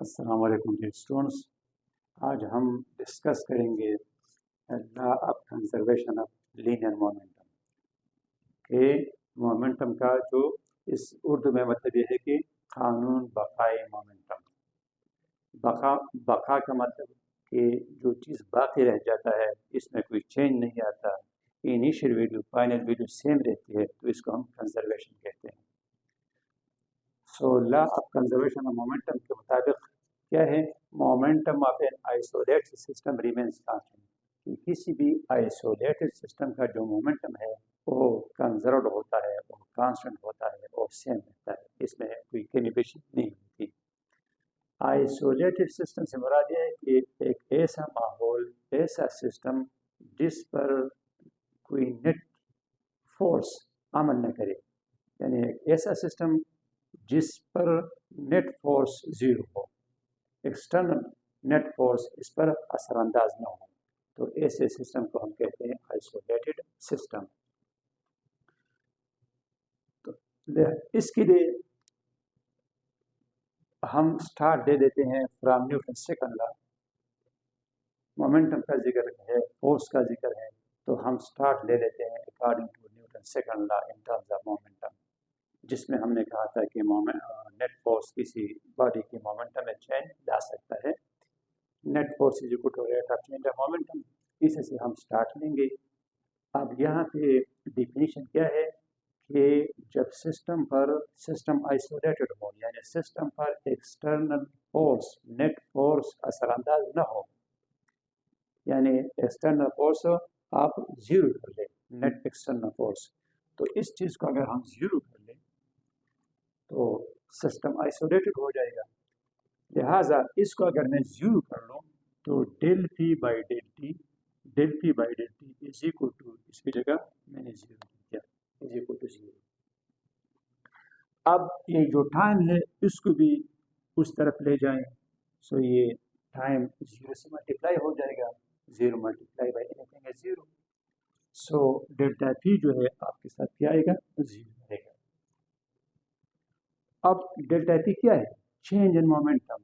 السلام علیکم dear students. آج ہم ڈسکس کریں گے لا of conservation of linear momentum کہ مومنٹم کا جو اس اردو میں مطلب یہ ہے کہ قانون بقائے مومنٹم. بقا کا مطلب کہ جو چیز باقی رہ جاتا ہے، اس میں کوئی چینج نہیں آتا، initial value final value same رہتی ہے، تو اس کو ہم کنزرویشن کہتے ہیں. So law of conservation of momentum کے مطابق کیا ہے؟ Momentum of an isolated system remains constant. کسی بھی آئسولیٹڈ سسٹم کا جو مومنٹم ہے وہ کنزروڈ ہوتا ہے، وہ کانسٹنٹ ہوتا ہے، وہ سیم رہتا ہے، اس میں کوئی کنیبیشن نہیں ہوتی. آئسولیٹڈ سسٹم سے مراد یہ ہے کہ ایک ایسا ماحول، ایسا سسٹم جس پر کوئی نیٹ فورس عمل نہ کرے، یعنی ایک ایسا سسٹم جس پر نیٹ فورس زیرو ہو، ایکسٹرنل نیٹ فورس اس پر اثر انداز نہ ہو، تو ایسے سسٹم کو ہم کہتے ہیں آئسولیٹڈ سسٹم. تو اس کے لیے ہم سٹارٹ دے دیتے ہیں from Newton second law. Momentum کا ذکر ہے، فورس کا ذکر ہے، تو ہم سٹارٹ لے لیتے ہیں according to Newton second law in terms of momentum, جس میں ہم نے کہا تھا کہ نیٹ فورس کسی باڈی کی مومنٹم میں چینج لا سکتا ہے. Net force is equal to rate of change of momentum, اس سے ہم سٹارٹ لیں گے. اب یہاں پہ ڈیفینیشن کیا ہے کہ جب سسٹم آئسولیٹڈ ہو، یعنی سسٹم پر ایکسٹرنل فورس نیٹ فورس اثر انداز نہ ہو، یعنی ایکسٹرنل فورس آپ زیرو کر لیں، نیٹ ایکسٹرنل فورس، تو اس چیز کو اگر ہم زیرو کر لیں تو سسٹم آئسولیٹڈ ہو جائے گا. لہٰذا اس کو اگر میں زیرو کر لوں تو del p by del t is equal to, اس کی جگہ میں نے زیرو کیا، از اکول ٹو زیرو. اب یہ جو ٹائم ہے اس کو بھی اس طرف لے جائیں، سو یہ ٹائم زیرو سے ملٹیپلائی ہو جائے گا، zero multiply by anything is zero. So delta p جو ہے آپ کے ساتھ کیا آئے گا؟ زیرو آئے گا. اب ڈیلٹا پی کیا ہے؟ Change in momentum.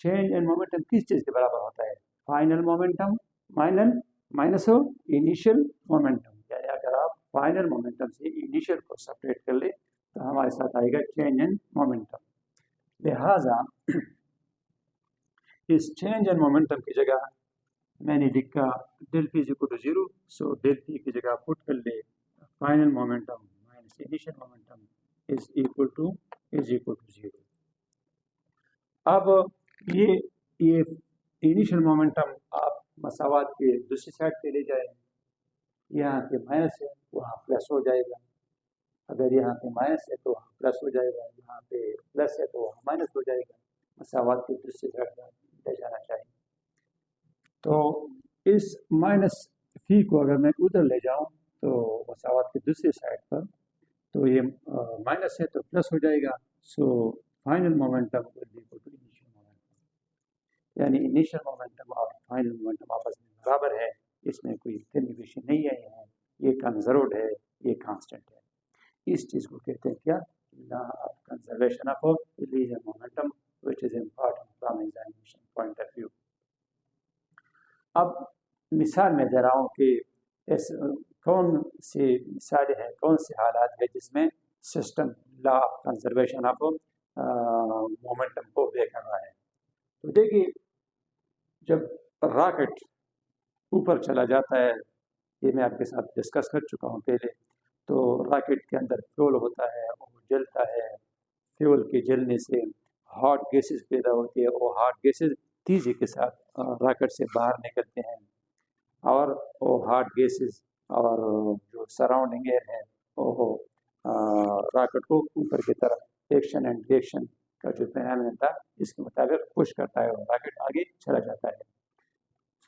Change in momentum کس چیز کے برابر ہوتا ہے؟ Final momentum minus initial momentum. یعنی اگر آپ فائنل مومنٹم سے انیشیل کو سپریٹ کر لیں تو ہمارے ساتھ آئے گا چینج ان مومنٹم. لہٰذا اس چینج ان مومنٹم کی جگہ میں نے لکھا del p is equal to zero. So del p کی جگہ پٹ کر لے final momentum minus initial momentum is equal to zero. اب یہ انیشیل مومنٹم آپ مساوات کے دوسری سائڈ پہ لے جائیں، یہاں پہ مائنس ہے وہاں پلس ہو جائے گا، اگر یہاں پہ مائنس ہے تو وہاں پلس ہو جائے گا، یہاں پہ پلس ہے تو وہاں مائنس ہو جائے گا. مساوات کی دوسری سائڈ لے جانا چاہیے. تو اس مائنس فی کو اگر میں ادھر لے جاؤں تو مساوات کی دوسری سائڈ پر، تو یہ مائنس ہے تو پلس ہو جائے گا. So final momentum initial momentum, یعنی انیشیل مومنٹم اور فائنل مومنٹم آپس میں برابر ہے، اس میں کوئی کنیبیشن نہیں آئی ہے، یہ کنزروڈ ہے، یہ کانسٹنٹ ہے. اس چیز کو کہتے ہیں کیا؟ لا of conservation of linear momentum which is important from examination point of view. اب مثال میں دے رہا ہوں کہ کون سی مثالیں ہیں، کون سے حالات ہیں جس میں system law of conservation of momentum کو obey کر رہا ہے. تو دیکھیے جب راکٹ اوپر چلا جاتا ہے، یہ میں آپ کے ساتھ ڈسکس کر چکا ہوں پہلے، تو راکٹ کے اندر فیول ہوتا ہے، وہ جلتا ہے، فیول کے جلنے سے ہاٹ گیسز پیدا ہوتی ہے، وہ ہاٹ گیسز تیزی کے ساتھ راکٹ سے باہر نکلتے ہیں، اور وہ ہاٹ گیسز اور جو سراؤنڈنگ ایئر ہے وہ راکٹ کو اوپر کی طرف ایکشن اینڈ ریئیکشن کا جو فینامنا تھا اس کے مطابق پش کرتا ہے اور راکٹ آگے چلا جاتا ہے.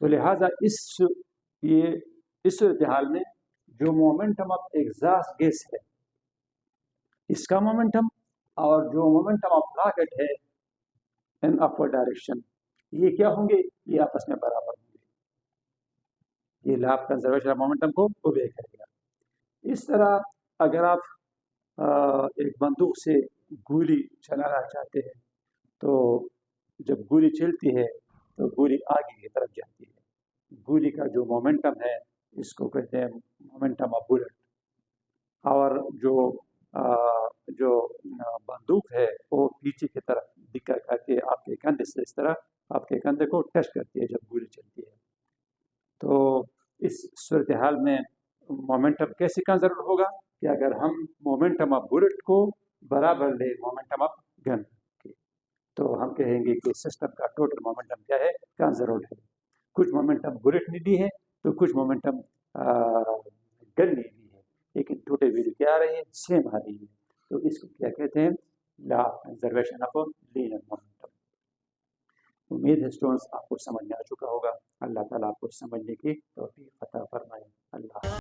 تو لہٰذا اس صورتحال میں جو مومنٹم آف ایگزاسٹ گیس ہے اس کا مومنٹم اور جو مومنٹم آف راکٹ ہے ان اپورڈ ڈائریکشن، یہ کیا ہوں گے؟ یہ آپس میں برابر ہوں گے. یہ لا آف کنزرویشن آف مومنٹم کو اوبے کرے گا. اس طرح اگر آپ ایک بندوق سے گولی چلانا چاہتے ہیں تو جب گولی چلتی ہے تو گولی آگے کی طرف جاتی ہے. گولی کا جو مومنٹم ہے اس کو کہتے ہیں مومنٹم آف بلٹ. اور جو بندوق ہے وہ پیچھے کی طرف دکھا کر کے آپ کے کندھے سے اس طرح آپ کے کندھے کو ٹچ کرتی ہے جب گولی چلتی ہے. تو اس صورتحال میں مومنٹم کیسے کنزرو ہوگا کہ اگر ہم مومنٹم آف بلٹ کو برابر لیں مومنٹم آف گن کے تو ہم کہیں گے کہ سسٹم کا ٹوٹل مومنٹم کیا ہے, کنزروڈ ہے. کچھ مومنٹم بلٹ نے دی ہے تو کچھ مومنٹم گن نے دی ہے, لیکن ٹوٹل ویلو کیا آ رہی ہے, سیم آ رہی ہے. تو اس کو کیا کہتے ہیں, لا کنزرویشن آف لینئر مومنٹم. امید ہے اسٹوڈنٹس آپ کو سمجھ میں آ چکا ہوگا. اللہ تعالیٰ آپ کو سمجھنے کی توفیق عطا فرمائے. اللہ